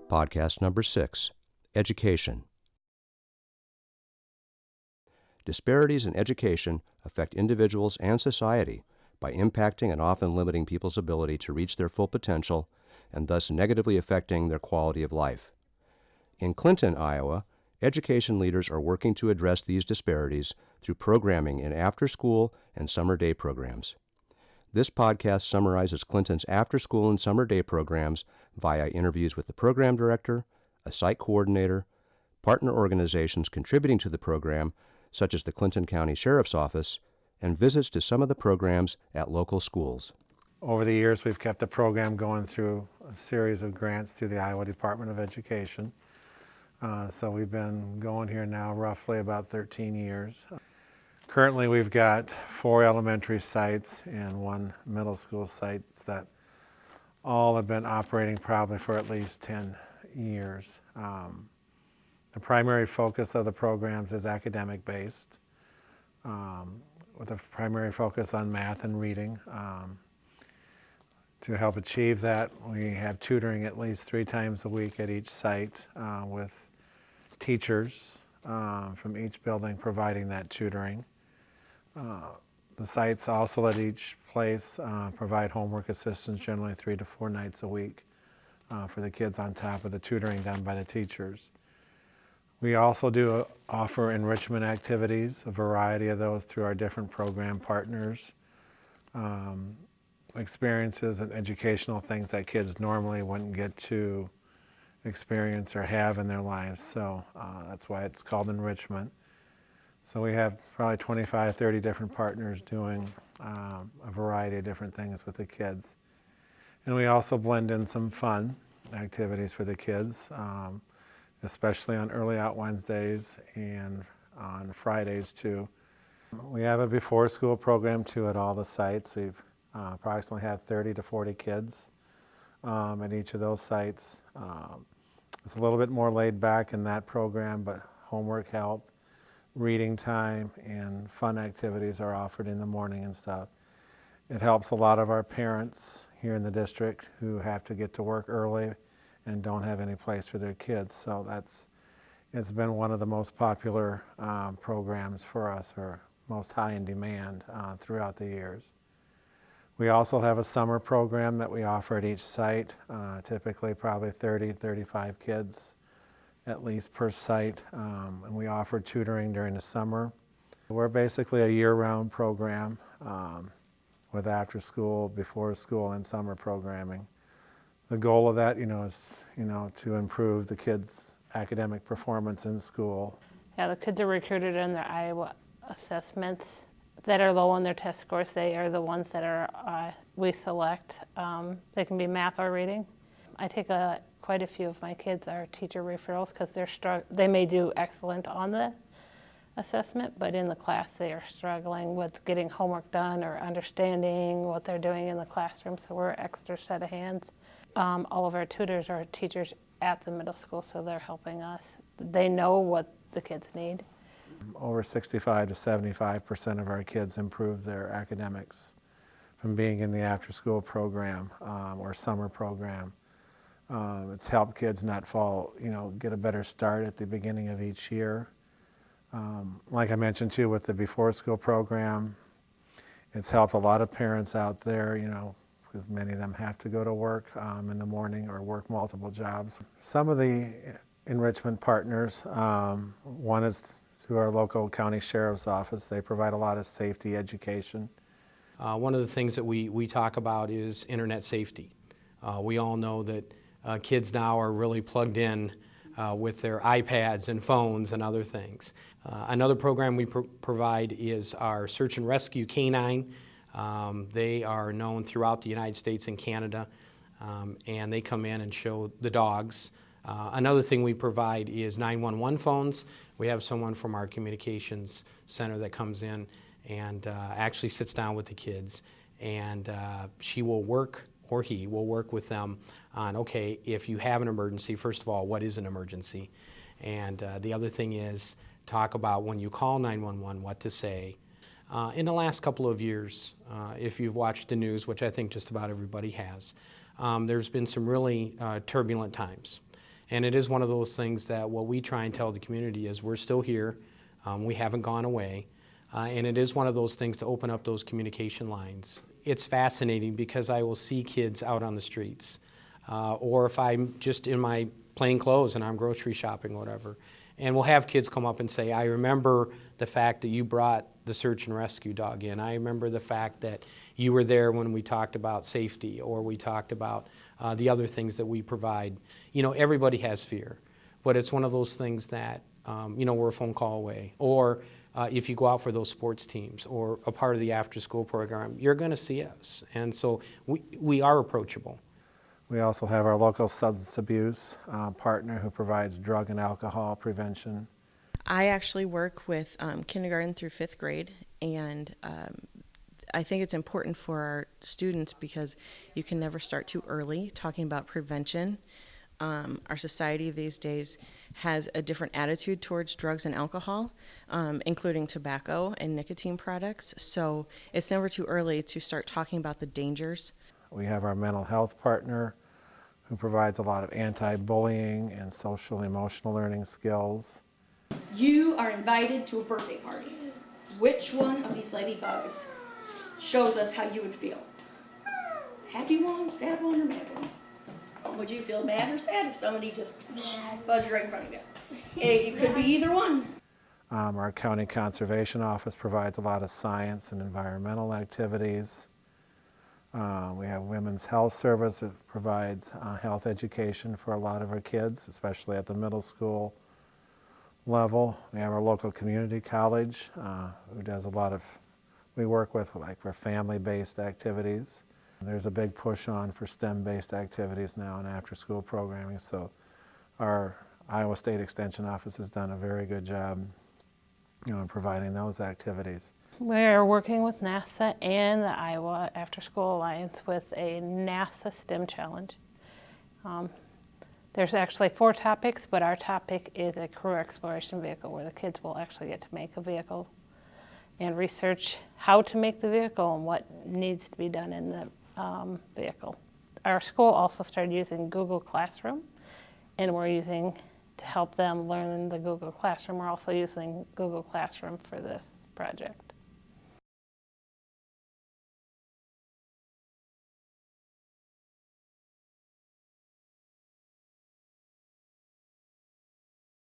Podcast number 6, Education. Disparities in education affect individuals and society by impacting and often limiting people's ability to reach their full potential and thus negatively affecting their quality of life. In Clinton, Iowa, education leaders are working to address these disparities through programming in after-school and summer day programs. This podcast summarizes Clinton's after-school and summer day programs via interviews with the program director, a site coordinator, partner organizations contributing to the program, such as the Clinton County Sheriff's Office, and visits to some of the programs at local schools. Over the years, we've kept the program going through a series of grants through the Iowa Department of Education. So we've been going here now roughly about 13 years. Currently, we've got 4 elementary sites and 1 middle school site that all have been operating probably for at least 10 years. The primary focus of the programs is academic-based, with a primary focus on math and reading. To help achieve that, we have tutoring at least 3 times a week at each site with teachers from each building providing that tutoring. The sites also at each place provide homework assistance generally 3 to 4 nights a week for the kids on top of the tutoring done by the teachers. We also do offer enrichment activities, a variety of those through our different program partners, experiences and educational things that kids normally wouldn't get to experience or have in their lives. So that's why it's called enrichment. So we have probably 25, 30 different partners doing a variety of different things with the kids. And we also blend in some fun activities for the kids, especially on early out Wednesdays and on Fridays too. We have a before school program too at all the sites. We've approximately had 30 to 40 kids at each of those sites. It's a little bit more laid back in that program, but homework help, reading time, and fun activities are offered in the morning and stuff. It helps a lot of our parents here in the district who have to get to work early and don't have any place for their kids. So it's been one of the most popular programs for us, or most high in demand throughout the years. We also have a summer program that we offer at each site, typically probably 30, 35 kids at least per site, and we offer tutoring during the summer. We're basically a year-round program with after school, before school, and summer programming. The goal of that, is, to improve the kids' academic performance in school. Yeah, the kids are recruited in their Iowa assessments that are low on their test scores. They are the ones that are we select. They can be math or reading. I take quite a few of my kids are teacher referrals because they may do excellent on the assessment, but in the class they are struggling with getting homework done or understanding what they're doing in the classroom, so we're an extra set of hands. All of our tutors are teachers at the middle school, so they're helping us. They know what the kids need. Over 65 to 75% of our kids improve their academics from being in the after-school program or summer program. It's helped kids not fall, get a better start at the beginning of each year. Like I mentioned too, with the before school program, it's helped a lot of parents out there, because many of them have to go to work in the morning or work multiple jobs. Some of the enrichment partners, one is through our local county sheriff's office. They provide a lot of safety education. One of the things that we talk about is internet safety. We all know that kids now are really plugged in with their iPads and phones and other things. Another program we provide is our search and rescue canine. They are known throughout the United States and Canada, and they come in and show the dogs. Another thing we provide is 911 phones. We have someone from our communications center that comes in and actually sits down with the kids, and she will work, or he will work with them on, okay, if you have an emergency, first of all, what is an emergency? And the other thing is talk about when you call 911, what to say. In the last couple of years, if you've watched the news, which I think just about everybody has, there's been some really turbulent times. And it is one of those things that what we try and tell the community is we're still here, we haven't gone away, and it is one of those things to open up those communication lines. It's fascinating because I will see kids out on the streets, or if I'm just in my plain clothes and I'm grocery shopping or whatever, and we'll have kids come up and say, I remember the fact that you brought the search and rescue dog in. I remember the fact that you were there when we talked about safety, or we talked about the other things that we provide. You know, everybody has fear, but it's one of those things that, you know, we're a phone call away. Or if you go out for those sports teams or a part of the after-school program, you're going to see us. And so we are approachable. We also have our local substance abuse partner who provides drug and alcohol prevention. I actually work with kindergarten through 5th grade, and I think it's important for our students because you can never start too early talking about prevention. Our society these days has a different attitude towards drugs and alcohol, including tobacco and nicotine products, so it's never too early to start talking about the dangers. We have our mental health partner who provides a lot of anti-bullying and social emotional learning skills. You are invited to a birthday party. Which one of these ladybugs shows us how you would feel? Happy one, sad one, or mad one? Would you feel mad or sad if somebody just buzzed right in front of you? It could be either one. Our county conservation office provides a lot of science and environmental activities. We have Women's Health Service that provides health education for a lot of our kids, especially at the middle school level. We have our local community college who does a lot of, we work with like for family-based activities. There's a big push on for STEM-based activities now in after-school programming, so our Iowa State Extension Office has done a very good job, you know, in providing those activities. We're working with NASA and the Iowa After School Alliance with a NASA STEM challenge. There's actually 4 topics, but our topic is a career exploration vehicle where the kids will actually get to make a vehicle and research how to make the vehicle and what needs to be done in the vehicle. Our school also started using Google Classroom, and we're using, to help them learn the Google Classroom, we're also using Google Classroom for this project.